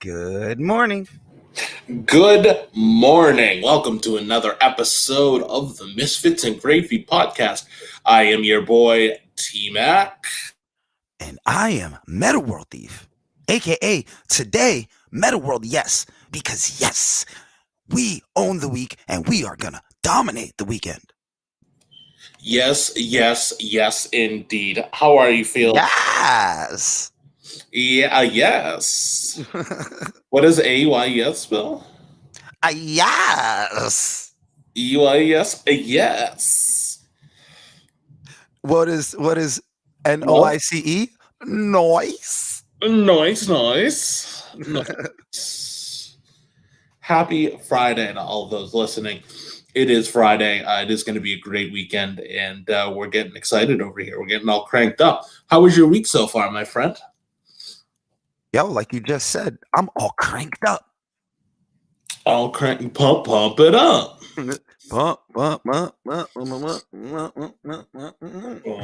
Good morning. Good morning. Welcome to another episode of the Misfits and Gravy podcast. I am your boy, TMak. And I am Metta World Thief, aka today, Metta World, yes, because yes, we own the week and we are gonna dominate the weekend. Yes, indeed. How are you feeling? Yes. Yeah, yes. What does AYS spell? Yes. EYS? Yes. What is Well, NOICE? Noise. nice. Happy Friday to all of those listening. It is Friday. It is going to be a great weekend, and we're getting excited over here. We're getting all cranked up. How was your week so far, my friend? Yo, like you just said, I'm all cranked up. All crank, pump it up. Bump. Pump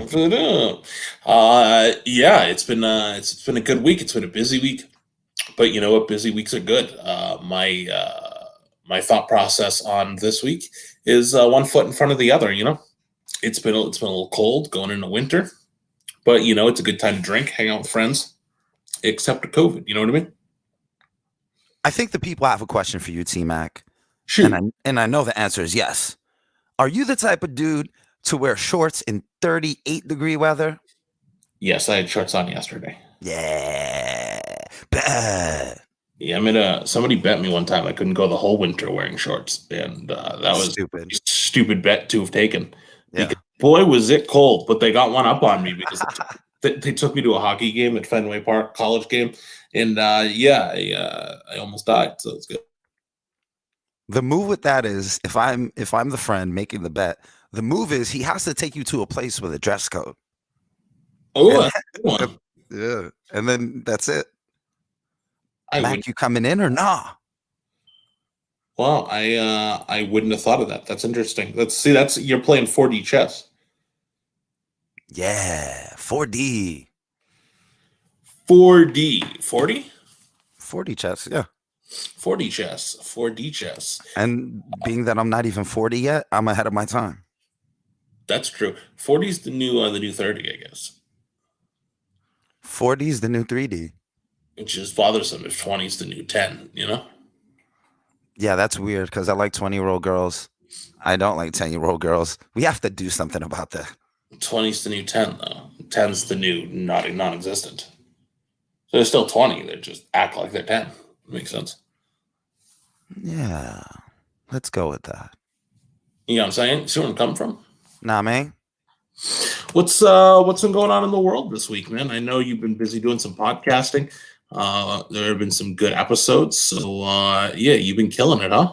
it up. Yeah, it's been a good week. It's been a busy week, but you know what? Busy weeks are good. My thought process on this week is one foot in front of the other. You know, it's been a little cold going into winter, but you know it's a good time to drink, hang out with friends, except for COVID. You know what I mean? I think the people have a question for you, T-Mac. Shoot. And I know the answer is yes. Are you the type of dude to wear shorts in 38-degree weather? Yes, I had shorts on yesterday. Yeah. Bad. Yeah, somebody bet me one time I couldn't go the whole winter wearing shorts, and that was Stupid. a stupid bet to have taken. Yeah. Because boy, was it cold, but they got one up on me because they took me to a hockey game at Fenway Park, college game, and I almost died. So it's good. The move with that is if I'm the friend making the bet, the move is he has to take you to a place with a dress code. Oh, And, good one. yeah. And then that's it. I Mac, wouldn't. you coming in or nah? Well, I wouldn't have thought of that. That's interesting. That's you're playing 4D chess. Yeah. 4D. 4D. 40? 4D chess, yeah. 40 chess. 4D chess. And being that I'm not even 40 yet, I'm ahead of my time. That's true. 40 is the new 30, I guess. 40 is the new 3D. Which is bothersome if 20 is the new 10, you know? Yeah, that's weird because I like 20-year-old girls. I don't like 10-year-old girls. We have to do something about that. 20 is the new 10, though. 10's the new non-existent. So they're still 20. They just act like they're 10. Makes sense. Yeah, let's go with that. You know what I'm saying? See where I'm coming from? Nah, man. What's been going on in the world this week, man? I know you've been busy doing some podcasting. There have been some good episodes. So, yeah, you've been killing it, huh?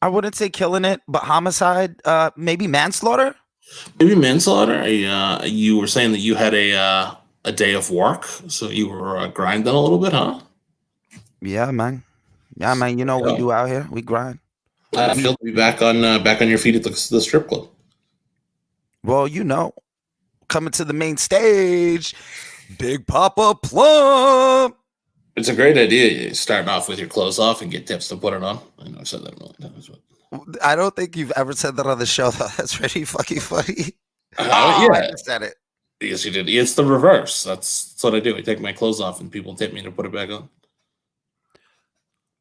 I wouldn't say killing it, but homicide, maybe manslaughter. Maybe manslaughter. You were saying that you had a day of work, so you were grinding a little bit, huh? Yeah, man. Yeah, man. You know what we do out here? We grind. I feel to be back on your feet at the strip club. Well, you know, coming to the main stage, Big Papa Plump. It's a great idea. Starting off with your clothes off and get tips to put it on. I know I've said that a million times, but I don't think you've ever said that on the show, though. That's really fucking funny. yeah, I just said it. yes, you did. It's the reverse. That's what I do. I take my clothes off and people tip me to put it back on.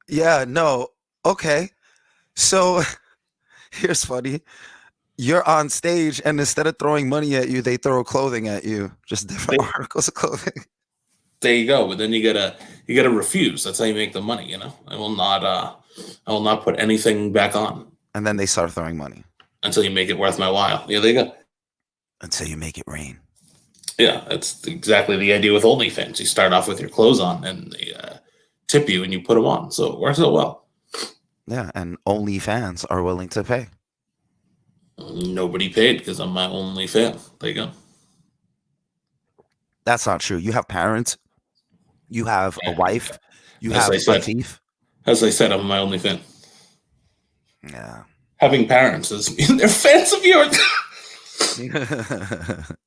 Yeah, no. Okay. So here's funny. You're on stage, and instead of throwing money at you, they throw clothing at you. Just different articles of clothing. There you go. But then you gotta refuse. That's how you make the money. You know, I will not put anything back on And then they start throwing money until you make it worth my while. Yeah, there you go. until you make it rain. Yeah, that's exactly the idea with OnlyFans. You start off with your clothes on, and they tip you, and you put them on. So it works out well. Yeah, and only fans are willing to pay. Nobody paid because I'm my only fan. There you go. That's not true. You have parents. You have a wife. You As have I a said. thief. As I said, I'm my only fan. Yeah. Having parents doesn't mean they're fans of yours.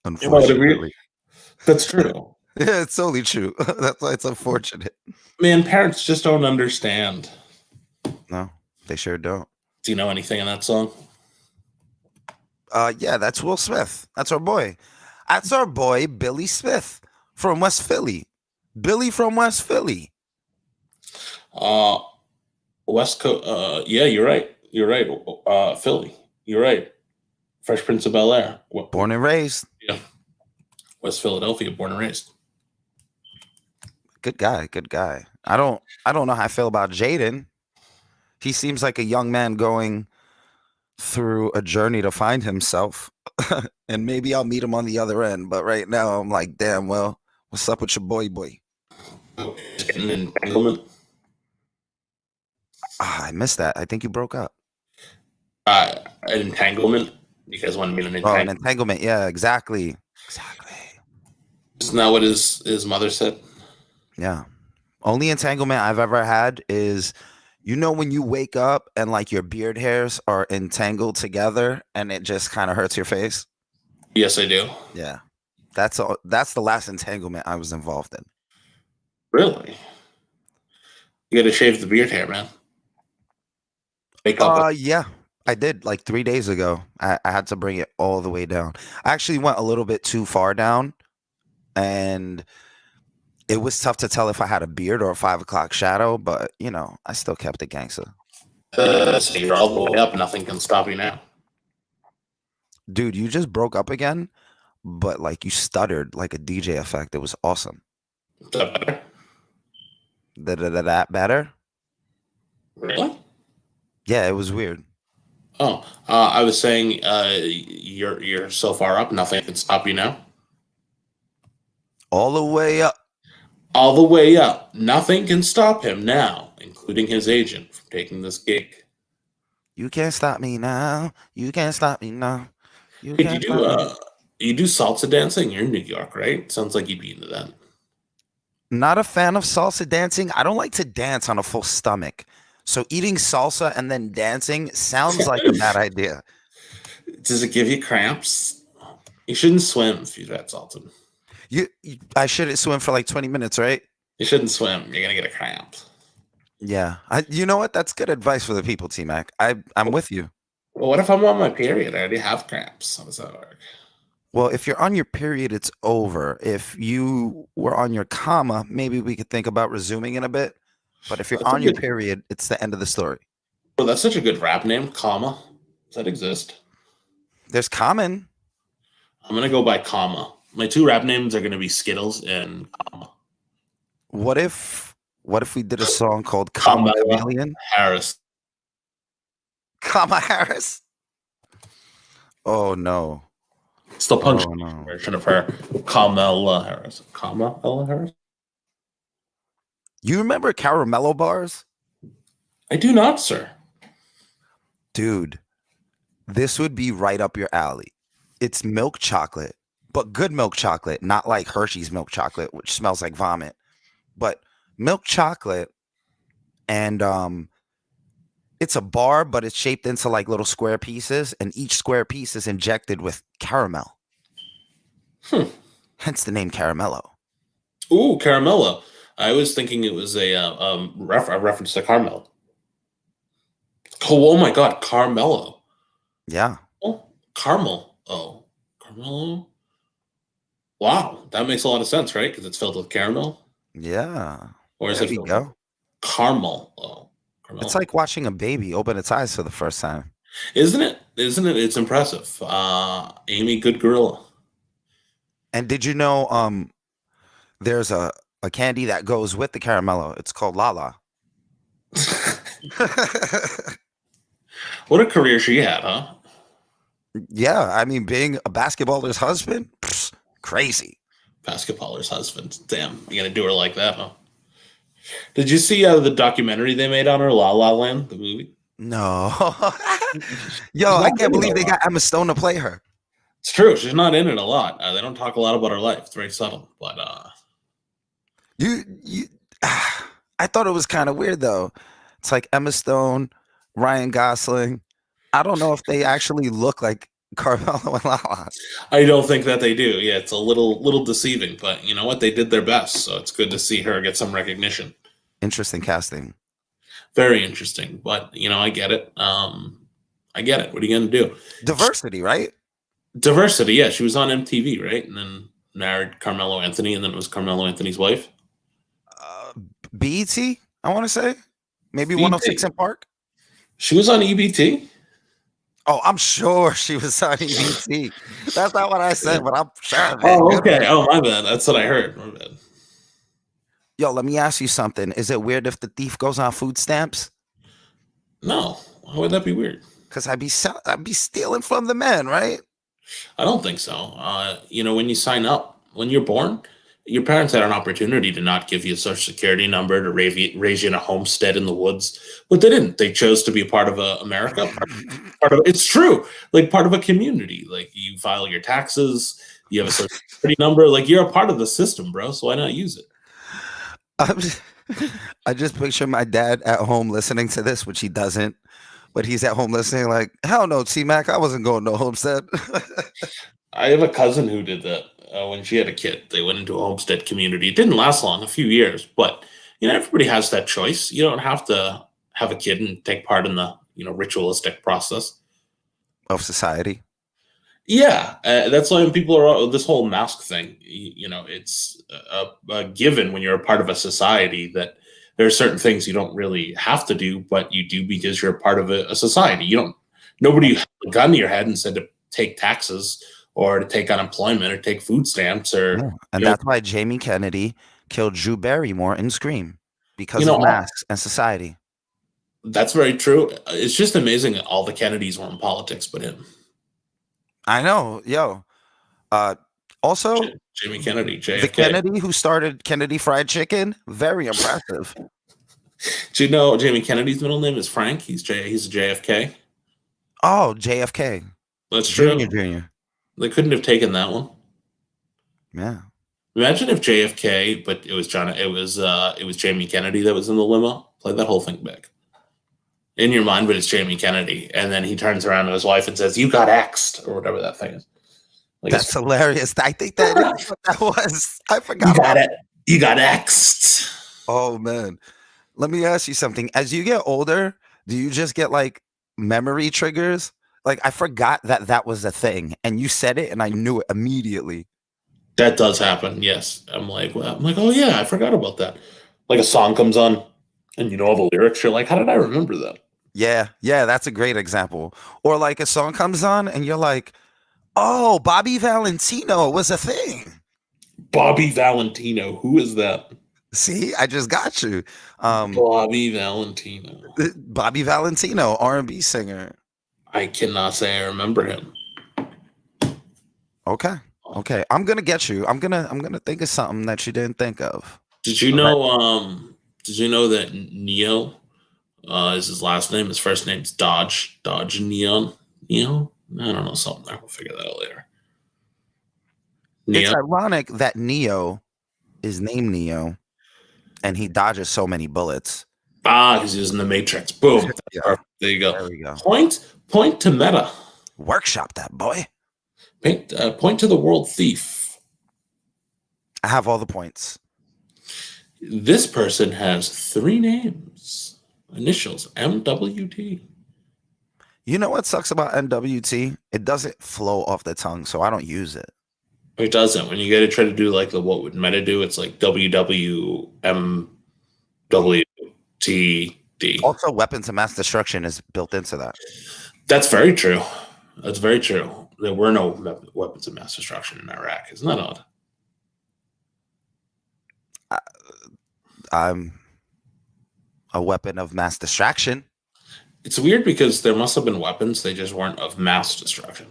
Unfortunately. That's true. Yeah, it's totally true. That's why it's unfortunate. Man, parents just don't understand. No, they sure don't. Do you know anything in that song? Yeah, that's Will Smith. That's our boy. That's our boy Billy Smith from West Philly. Billy from West Philly. Uh, West Coast. Yeah, you're right. You're right. Philly. You're right. Fresh Prince of Bel Air. Born and raised. Yeah, West Philadelphia, born and raised. Good guy. Good guy. I don't know how I feel about Jaden. He seems like a young man going through a journey to find himself. And maybe I'll meet him on the other end. But right now I'm like, damn, well, what's up with your boy? Just getting an entanglement. Ah, I missed that. I think you broke up. An entanglement. You guys want to be in an Oh, an entanglement? entanglement. Yeah, exactly. Exactly. Isn't that what his mother said? Yeah. Only entanglement I've ever had is, when you wake up and like your beard hairs are entangled together and it just kind of hurts your face. Yes, I do. Yeah. That's the last entanglement I was involved in. Really? You got to shave the beard hair, man. Wake up. Yeah. I did like 3 days ago. I had to bring it all the way down. I actually went a little bit too far down, and it was tough to tell if I had a beard or a 5 o'clock shadow, but I still kept it gangster. So you're all the way up. Nothing can stop you now. Dude, you just broke up again, but like you stuttered like a DJ effect. It was awesome. Is that better? That better? Really? Yeah, it was weird. Oh, I was saying, you're so far up, nothing can stop you now. All the way up. All the way up, nothing can stop him now, including his agent, from taking this gig. You can't stop me now. You can't stop me now. You Hey, do can't stop me. you do salsa dancing? You're in New York, right? Sounds like you'd be into that. Not a fan of salsa dancing. I don't like to dance on a full stomach. So eating salsa and then dancing sounds like a bad idea. Does it give you cramps? You shouldn't swim if you've had salsa. I shouldn't swim for like 20 minutes, right? You shouldn't swim. You're gonna get a cramp. Yeah. You know what? That's good advice for the people, TMak. I'm with you. Well, what if I'm on my period? I already have cramps. How does that work? Well, if you're on your period, it's over. If you were on your comma, maybe we could think about resuming in a bit. But if you're That's a on your good. period, it's the end of the story. Well, that's such a good rap name, comma. Does that exist? There's common. I'm gonna go by comma. My two rap names are gonna be Skittles and comma. What if we did a song called Comma Carmela Chameleon? Harris. Comma Harris? Oh no. It's the punch Oh no. version of her. Carmela Harris. Carmela Harris? You remember Caramello bars? I do not, sir. Dude, this would be right up your alley. It's milk chocolate, but good milk chocolate, not like Hershey's milk chocolate, which smells like vomit. But milk chocolate, and it's a bar, but it's shaped into like little square pieces, and each square piece is injected with caramel. Hmm. Hence the name Caramello. Ooh, Caramella. I was thinking it was a reference to Carmel. Oh my God, Carmelo. Yeah, Oh, caramel. Oh, Carmelo. Wow, that makes a lot of sense, right? Because it's filled with caramel. yeah. Or is There it we filled with go. caramel? Oh, It's caramel. like watching a baby open its eyes for the first time. Isn't it? Isn't it? It's impressive. Amy, good gorilla. And did you know there's a candy that goes with the caramello? It's called Lala. What a career she had, huh? Yeah, I mean, being a basketballer's husband, crazy. Basketballer's husband. Damn, you gonna do her like that, huh? Did you see the documentary they made on her, La La Land, the movie? No. Yo, She's I not can't in it a believe they lot. got Emma Stone to play her. It's true. She's not in it a lot. They don't talk a lot about her life. It's very subtle. But You I thought it was kind of weird though. It's like Emma Stone, Ryan Gosling. I don't know if they actually look like Carmelo and Lala. I don't think that they do. Yeah, it's a little deceiving, but you know what? They did their best, so it's good to see her get some recognition. Interesting casting. Very interesting, but you know, I get it. I get it. What are you going to do? Diversity, right? Diversity, yeah. She was on MTV, right? And then married Carmelo Anthony, and then it was Carmelo Anthony's wife. Uh, BET, I want to say. Maybe BT. 106 in Park. She was on EBT. Oh, I'm sure she was on EBT. That's not what I said, but I'm sure of it. Oh, Good okay. one. Oh, my bad. That's what I heard. My bad. Yo, let me ask you something. Is it weird if the thief goes on food stamps? No, why would that be weird? Because I'd be stealing from the men, right? I don't think so. You know, when you sign up, when you're born, your parents had an opportunity to not give you a social security number to raise you in a homestead in the woods, but they didn't. They chose to be a part of America. Part of it's true, like part of a community. Like you file your taxes, you have a social security number. Like you're a part of the system, bro. So why not use it? I'm just, I just picture my dad at home listening to this, which he doesn't, but he's at home listening like, hell no, TMak, I wasn't going to Homestead. I have a cousin who did that when she had a kid. They went into a homestead community. It didn't last long, a few years, but you know, everybody has that choice. You don't have to have a kid and take part in the ritualistic process. Of society. Yeah, that's why when people are this whole mask thing. It's a given when you're a part of a society that there are certain things you don't really have to do, but you do because you're a part of a society. You don't. Nobody had a gun to your head and said to take taxes or to take unemployment or take food stamps or Yeah. And you know that's why Jamie Kennedy killed Drew Barrymore in Scream you because know of all, masks and society. that's very true. It's just amazing that all the Kennedys were in politics, but him, I know, yo. Uh, also, Jamie Kennedy, the JFK. Kennedy who started Kennedy Fried Chicken, very impressive. Do you know Jamie Kennedy's middle name is Frank? He's a JFK. Oh, JFK, That's true. Junior, Junior. They couldn't have taken that one. Yeah, Imagine if JFK, but it was Jamie Kennedy that was in the limo. Play that whole thing back in your mind, but it's Jamie Kennedy, and then he turns around to his wife and says, "You got X'd," or whatever that thing is. Like that's hilarious. I think that is what that was. I you forgot got about. it. You got X'd. Oh man, let me ask you something. As you get older, do you just get like memory triggers? Like I forgot that that was a thing, and you said it, and I knew it immediately. That does happen. Yes, I'm like, oh yeah, I forgot about that. Like a song comes on, and you know all the lyrics. You're like, how did I remember that? Yeah, yeah, that's a great example. Or like a song comes on, and you're like, "Oh, Bobby Valentino was a thing." Bobby Valentino. Who is that? See, I just got you. Bobby Valentino. Bobby Valentino, R&B singer. I cannot say I remember him. Okay. Okay. I'm gonna get you. I'm gonna think of something that you didn't think of. Did you All right. know? Did you know that Neo is his last name? His first name's Dodge. Dodge Neon. Neo. I don't know something. We'll figure that out later. It's Neo. ironic that Neo is named Neo and he dodges so many bullets. Ah, he's using the Matrix. Boom. That's Yeah, perfect. There you go. there we go. Point to Meta. Workshop that boy. Point to the world thief. I have all the points. This person has 3 names. Initials MWT. You know what sucks about NWT? It doesn't flow off the tongue, so I don't use it. It doesn't. When you get to try to do like the what would Meta do, it's like WWMWTD. Also, weapons of mass destruction is built into that. That's very true. That's very true. There were no weapons of mass destruction in Iraq. Isn't that odd? I'm a weapon of mass distraction. It's weird because there must have been weapons. They just weren't of mass destruction.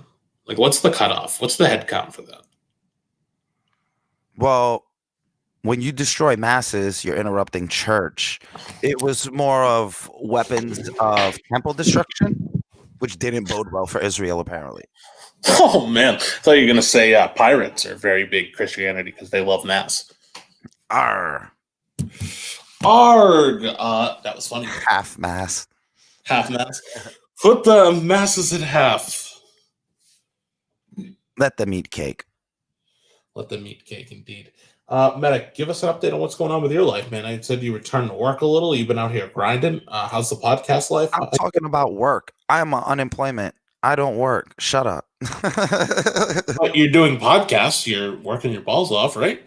Like, what's the cutoff? What's the head count for that? Well, when you destroy masses, you're interrupting church. It was more of weapons of temple destruction, which didn't bode well for Israel, apparently. Oh man, I thought you were gonna say pirates are very big Christianity because they love mass. Arr, Arg! That was funny. half mass. Half mass. Put the masses in half. Let them eat cake. Let them eat cake, indeed. Metta, give us an update on what's going on with your life, man. I said you returned to work a little. You've been out here grinding. How's the podcast life? I'm talking about work. I'm on unemployment. I don't work. Shut up. But you're doing podcasts. You're working your balls off, right?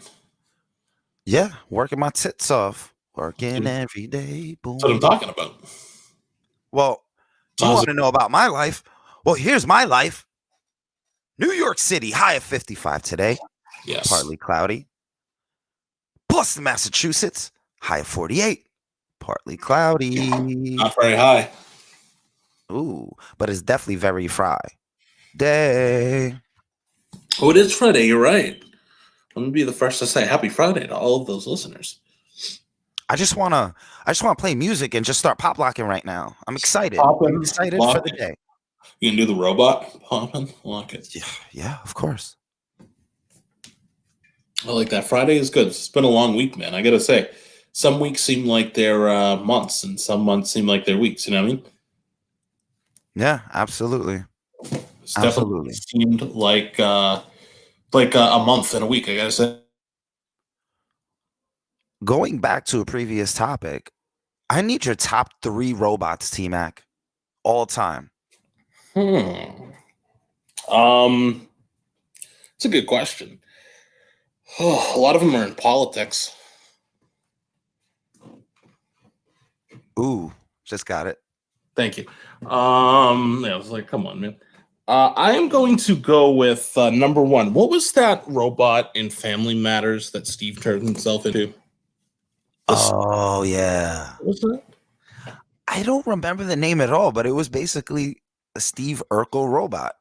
Yeah, working my tits off. Working every day. That's what I'm Boom. talking about. Well, So you how's want to know about my life? Well, here's my life. New York City, high of 55 today, Yes. partly cloudy. Boston, Massachusetts, high of 48, partly cloudy. Not very high. Ooh, but it's definitely very Friday. Oh, it is Friday. You're right. Let me be the first to say Happy Friday to all of those listeners. I just wanna play music and just start pop locking right now. I'm excited. Poppin', I'm excited for the locking. day. You can do the robot popping. I like it. Yeah, of course. I like that. Friday is good. It's been a long week, man. I gotta say, some weeks seem like they're months, and some months seem like they're weeks. You know what I mean? Yeah, absolutely. It's definitely Absolutely. seemed like a month and a week. I gotta say. Going back to a previous topic, I need your top 3 robots, TMak, all time. Um, it's a good question. Oh, a lot of them are in politics. Ooh, just got it. Thank you. Yeah, I was like, come on, man. I am going to go with number one. What was that robot in Family Matters that Steve turned himself into? Oh, yeah. What was that? I don't remember the name at all, but it was basically a Steve Urkel robot.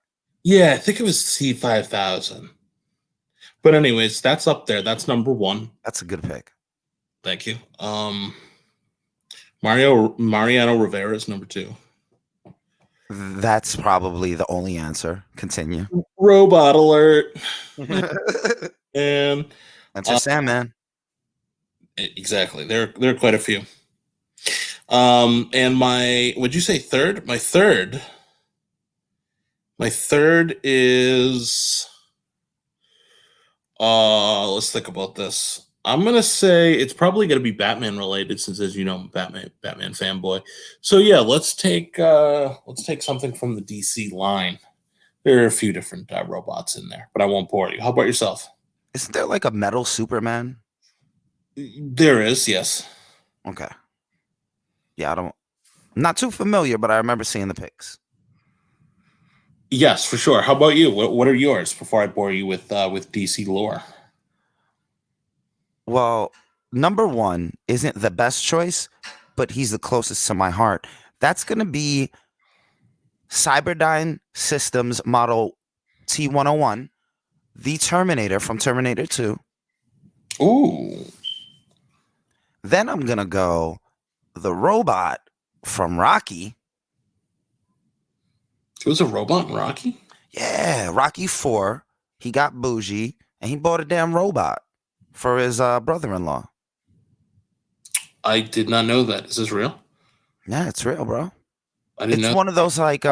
Yeah, I think it was C5000. But anyways, that's up there. That's number one. That's a good pick. Thank you. Mariano Rivera is number two. That's probably the only answer. Continue. Robot alert. And Enter Sandman. exactly. There are quite a few. And would you say third? My third is let's think about this. I'm gonna say it's probably gonna be Batman related, since, as you know, I'm a Batman fanboy. So yeah, let's take something from the DC line. There are a few different robots in there, but I won't bore you. How about yourself? Isn't there like a metal Superman? There is, yes. Okay. Yeah, I'm not too familiar, but I remember seeing the pics. Yes, for sure. How about you? What are yours before I bore you with DC lore? Well, number 1 isn't the best choice, but he's the closest to my heart. That's going to be Cyberdyne Systems Model T101, the Terminator from Terminator 2. Ooh. Then I'm going to go the robot from Rocky. It was a robot in Rocky? Yeah, Rocky 4. He got bougie and he bought a damn robot for his brother-in-law. I did not know that. Is this real? Yeah, it's real, bro. I didn't It's know. one of those like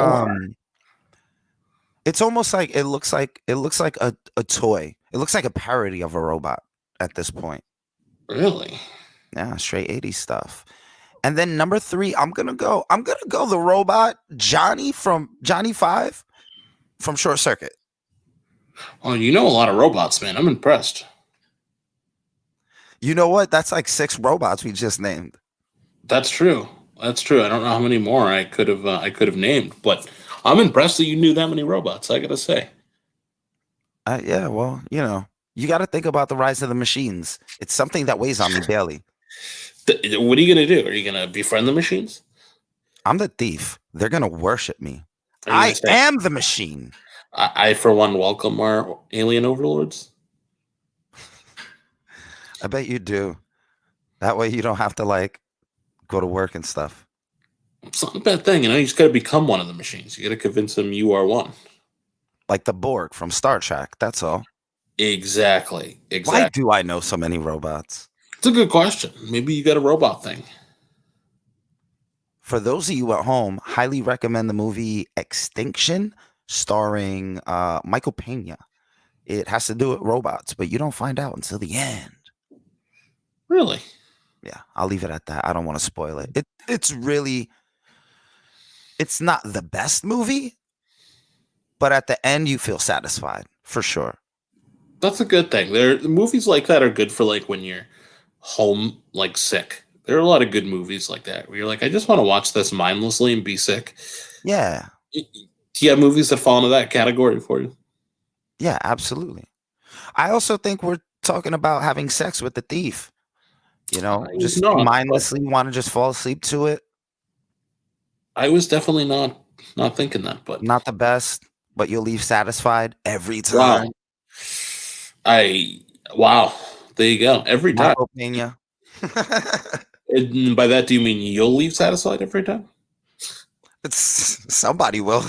it's almost like it looks like a toy. It looks like a parody of a robot at this point. Really? Yeah, straight 80s stuff. And then number 3, I'm gonna go the robot Johnny 5 from Short Circuit. Oh, you know a lot of robots, man. I'm impressed. You know what? That's like 6 robots we just named. That's true. That's true. I don't know how many more I could have named, but I'm impressed that you knew that many robots. I gotta say. Yeah, well, you got to think about the rise of the machines. It's something that weighs on me daily. What are you gonna do? Are you gonna befriend the machines? I'm the thief. They're gonna worship me. Are you I gonna say, am the machine. I for one welcome our alien overlords? I bet you do. That way you don't have to like go to work and stuff. It's not a bad thing, you just got to become one of the machines. You got to convince them you are one. Like the Borg from Star Trek. That's all. Exactly. Why do I know so many robots? It's a good question. Maybe you got a robot thing. For those of you at home, highly recommend the movie Extinction, starring Michael Pena. It has to do with robots, but you don't find out until the end. Really? Yeah, I'll leave it at that. I don't want to spoil it. It's not the best movie, but at the end you feel satisfied for sure. That's a good thing. There, movies like that are good for like when you're home, like sick. There are a lot of good movies like that where you're like, I just want to watch this mindlessly and be sick. Yeah, Do you have movies that fall into that category for you? yeah, absolutely. I also think we're talking about having sex with the thief. I was Just not, but mindlessly want to just fall asleep to it. I was definitely not thinking that. But Not the best, but you'll leave satisfied every wow, time. I wow, there you go. Every time. Michael Pena. And by that, do you mean you'll leave satisfied every time? It's somebody will.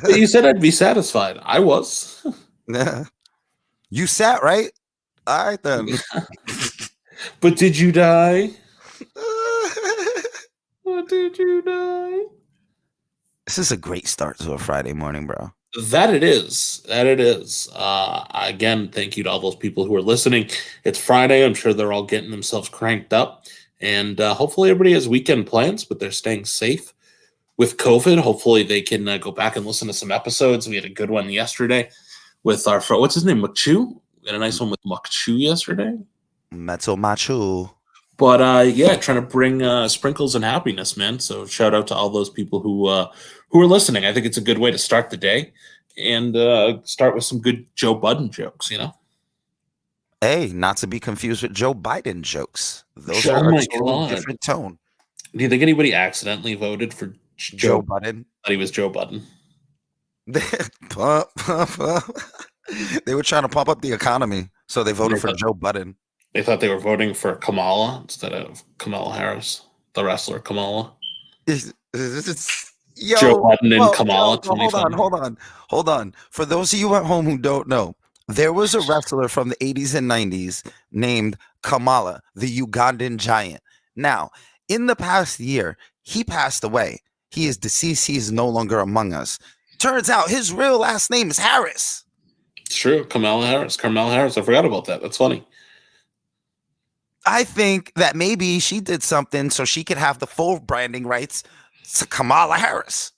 You said I'd be satisfied. I was. Yeah. You sat right. All right then. But did you die? But did you die? This is a great start to a Friday morning, bro. That it is. That it is. Again, thank you to all those people who are listening. It's Friday. I'm sure they're all getting themselves cranked up. And hopefully everybody has weekend plans, but they're staying safe with COVID. Hopefully they can go back and listen to some episodes. We had a good one yesterday with our friend. What's his name? Mukchu? We had a nice one with Mukchu yesterday. Metal Machu. But yeah, trying to bring sprinkles and happiness, man. So shout out to all those people who are listening. I think it's a good way to start the day and start with some good Joe Budden jokes. You know, Hey, not to be confused with Joe Biden jokes. Those are oh a my totally god, different tone. do you think anybody accidentally voted for Joe Joe? Biden. Thought he was Joe Budden. Pump, pump, pump. They were trying to pump up the economy, so they voted They for thought, Joe Biden. they thought they were voting for Kamala instead of Kamala Harris, the wrestler Kamala. Joe Yo, Budden and Kamala, hold on, 2020. hold on. For those of you at home who don't know, there was a wrestler from the 80s and 90s named Kamala, the Ugandan giant. Now, in the past year, he passed away. He is deceased. He is no longer among us. Turns out his real last name is Harris. It's true, Kamala Harris. Kamala Harris. I forgot about that. That's funny. I think that maybe she did something so she could have the full branding rights to Kamala Harris.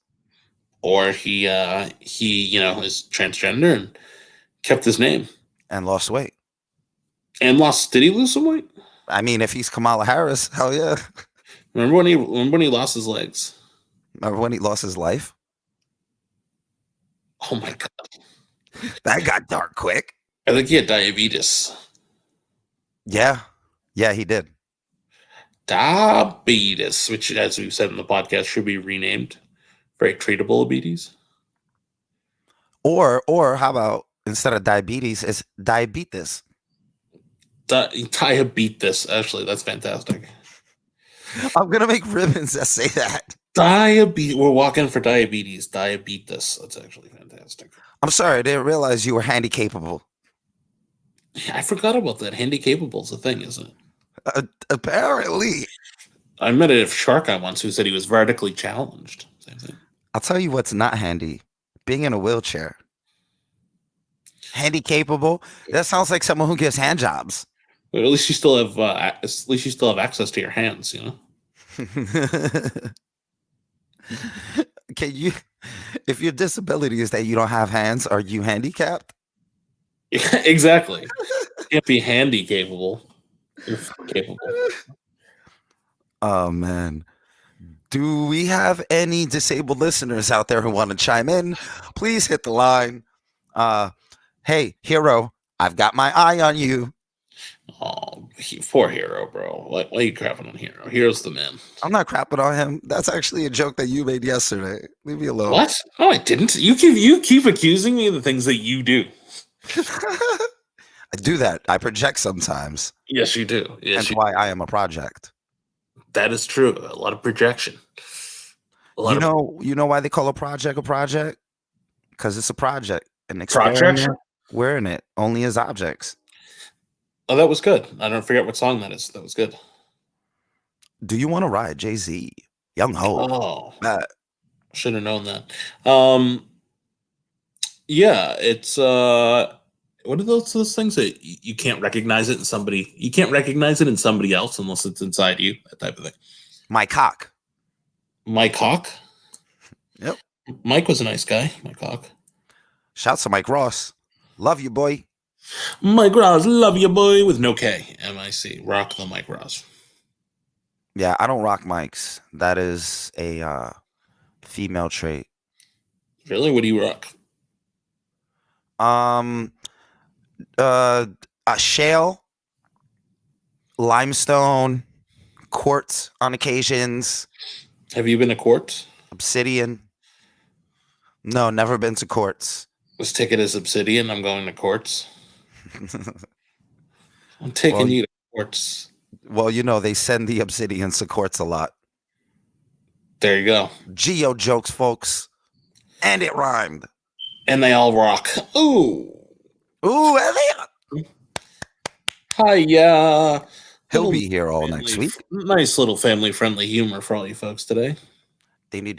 Or he is transgender and kept his name And lost weight. and lost. Did he lose some weight? I mean, if he's Kamala Harris, hell yeah. Remember when he lost his legs? Remember when he lost his life? Oh my god! That got dark quick. I think he had diabetes. Yeah. Yeah, he did. Diabetes, which, as we've said in the podcast, should be renamed very treatable diabetes. Or how about instead of diabetes, it's diabetes. Diabetes. Actually, that's fantastic. I'm gonna make ribbons that say that. Diabetes. We're walking for diabetes. Diabetes. That's actually fantastic. I'm sorry, I didn't realize you were handy capable. Yeah, I forgot about that. Handy capable is a thing, isn't it? Apparently. I met a shark guy once who said he was vertically challenged. Same thing. I'll tell you what's not handy. Being in a wheelchair. Handy capable. That sounds like someone who gives hand jobs. But at least you still have access to your hands, you know. Can you, if your disability is that you don't have hands, are you handicapped? Yeah, exactly. You can't be handy capable. You're capable. Oh man. Do we have any disabled listeners out there who want to chime in? Please hit the line. Hey, hero, I've got my eye on you. Oh, poor Hero, bro. Why are you crapping on Hero? Hero's the man. I'm not crapping on him. That's actually a joke that you made yesterday. Leave me alone. What? Oh, I didn't. You keep accusing me of the things that you do. I do that. I project sometimes. Yes, you do. Yes, That's why I am a project. that is true. A lot of projection. You know why they call a project? Because it's a project, an experiment. Projection? We're in it only as objects. Oh, that was good. I don't forget what song that is. That was good. Do you want to ride Jay-Z? Young Ho. Oh, That should have known that. Yeah, it's what are those things that you can't recognize it in somebody? You can't recognize it in somebody else unless it's inside you. That type of thing. My cock. Mike Hawk. Yep. Mike was a nice guy. Mike Hawk. Shouts to Mike Ross. Love you, boy. Mike Ross, love you, boy, with no K. M-I-C. Rock the Mike Ross. Yeah, I don't rock mics. That is a female trait. Really? What do you rock? Um, uh, a shale, limestone, quartz on occasions, Have you been to court? obsidian. No, never been to quartz. This ticket is Obsidian. I'm going to courts. I'm taking well, you to courts. well, they send the obsidians to quartz a lot. There you go. Geo jokes, folks, and it rhymed. And they all rock. Ooh. Ooh, Elliot. Hiya. He'll be here all next week. Nice little family-friendly humor for all you folks today. Take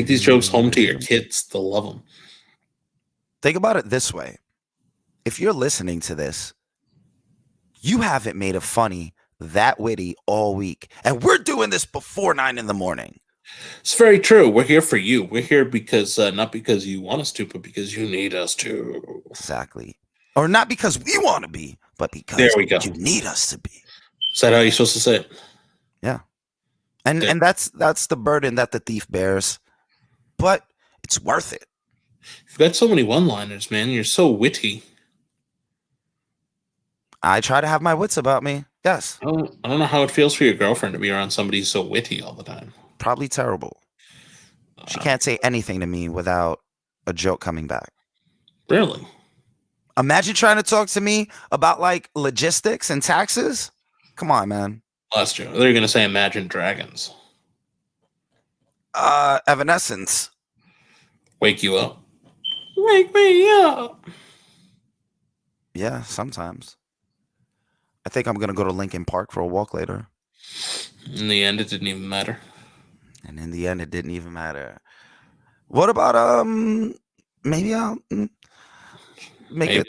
these jokes home to your kids. They'll love them. Think about it this way. If you're listening to this, you haven't made a funny that witty all week. And we're doing this before 9 a.m. It's very true. We're here for you. We're here because not because you want us to, but because you need us to. Exactly. Or not because we want to be, but because there we go. You need us to be. Is that how you're supposed to say it? Yeah. And that's the burden that the thief bears. But it's worth it. You've got so many one-liners, man. You're so witty. I try to have my wits about me. Yes. I don't know how it feels for your girlfriend to be around somebody so witty all the time. Probably terrible. She can't say anything to me without a joke coming back. Really? Imagine trying to talk to me about like logistics and taxes. Come on, man. Last year, they're gonna say Imagine Dragons. Evanescence. Wake you up. Wake me up. Yeah, sometimes. I think I'm gonna go to Lincoln Park for a walk later. In the end, it didn't even matter. And in the end, it didn't even matter. What about maybe I'll make a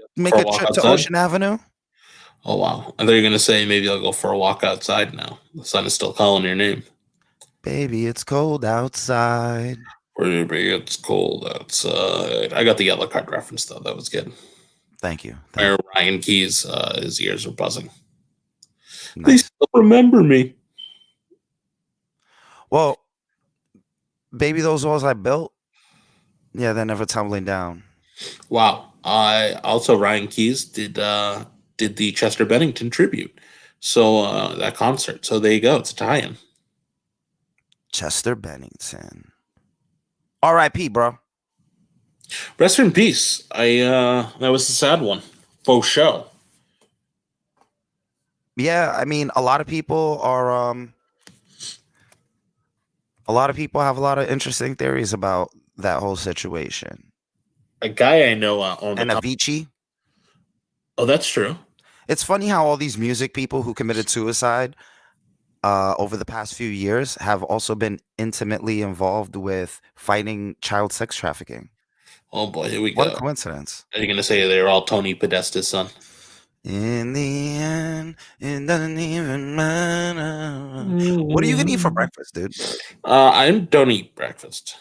trip to Ocean Avenue? Oh wow! I thought you were gonna say maybe I'll go for a walk outside now. The sun is still calling your name. Baby, it's cold outside. Baby, it's cold outside. I got the yellow card reference though. That was good. Thank you. Ryan Keyes, his ears are buzzing. Nice. They still remember me. Well, baby, those walls I built, yeah, they're never tumbling down. Wow. Also Ryan Keyes did the Chester Bennington tribute. So that concert. So there you go. It's a tie-in. Chester Bennington. R.I.P., bro. Rest in peace. That was a sad one. Faux show. Yeah, I mean, a lot of people have a lot of interesting theories about that whole situation. A guy I know owned and Avicii. Oh, that's true. It's funny how all these music people who committed suicide over the past few years have also been intimately involved with fighting child sex trafficking. Oh boy, here we go. What a coincidence. Are you going to say they're all Tony Podesta's son? In the end, it doesn't even matter. What are you going to eat for breakfast, dude? I don't eat breakfast.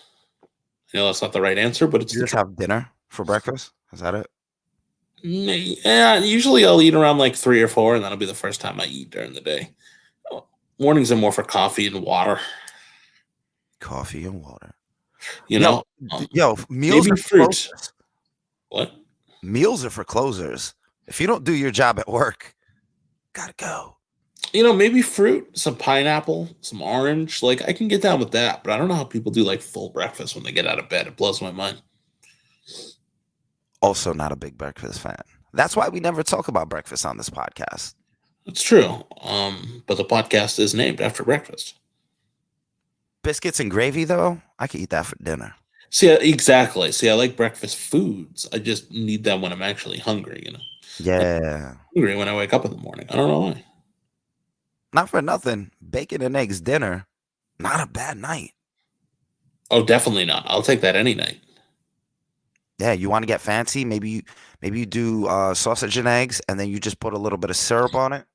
I know that's not the right answer, but it's you just have dinner for breakfast? Is that it? Yeah, usually I'll eat around like 3 or 4, and that'll be the first time I eat during the day. Mornings are more for coffee and water. Coffee and water. You know? Meals are fruit. Closers. What? Meals are for closers. If you don't do your job at work, gotta go. Maybe fruit, some pineapple, some orange. Like, I can get down with that, but I don't know how people do like full breakfast when they get out of bed. It blows my mind. Also not a big breakfast fan. That's why we never talk about breakfast on this podcast. It's true. But the podcast is named after breakfast. Biscuits and gravy, though, I could eat that for dinner. See, exactly. See, I like breakfast foods. I just need them when I'm actually hungry, Yeah. I'm hungry when I wake up in the morning. I don't know why. Not for nothing. Bacon and eggs dinner, not a bad night. Oh, definitely not. I'll take that any night. Yeah, you want to get fancy? Maybe you do sausage and eggs, and then you just put a little bit of syrup on it.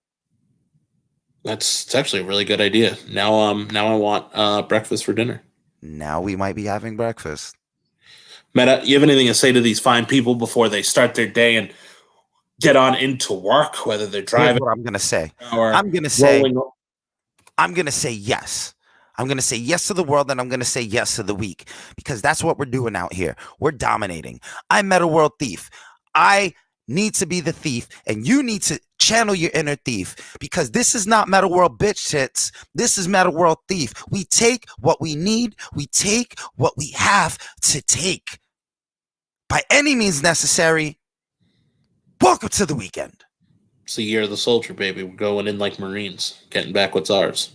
It's actually a really good idea. Now I want breakfast for dinner. Now we might be having breakfast. Meta, you have anything to say to these fine people before they start their day and get on into work, whether they're Here's driving what I'm gonna say. or I'm gonna say rolling? I'm going to say yes. I'm going to say yes to the world, and I'm going to say yes to the week, because that's what we're doing out here. We're dominating. I'm Metta World Thief. I need to be the thief, and you need to channel your inner thief, because this is not Metta World bitch tits. This is Metta World Thief. We take what we need. We take what we have to take by any means necessary. Welcome to the weekend. It's the year of the soldier, baby. We're going in like Marines, getting back what's ours.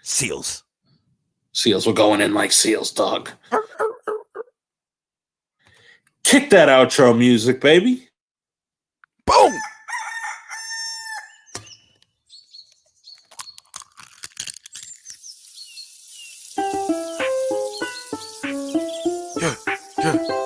Seals. Seals, we're going in like seals, dog. Kick that outro music, baby. Boom. Yeah, yeah.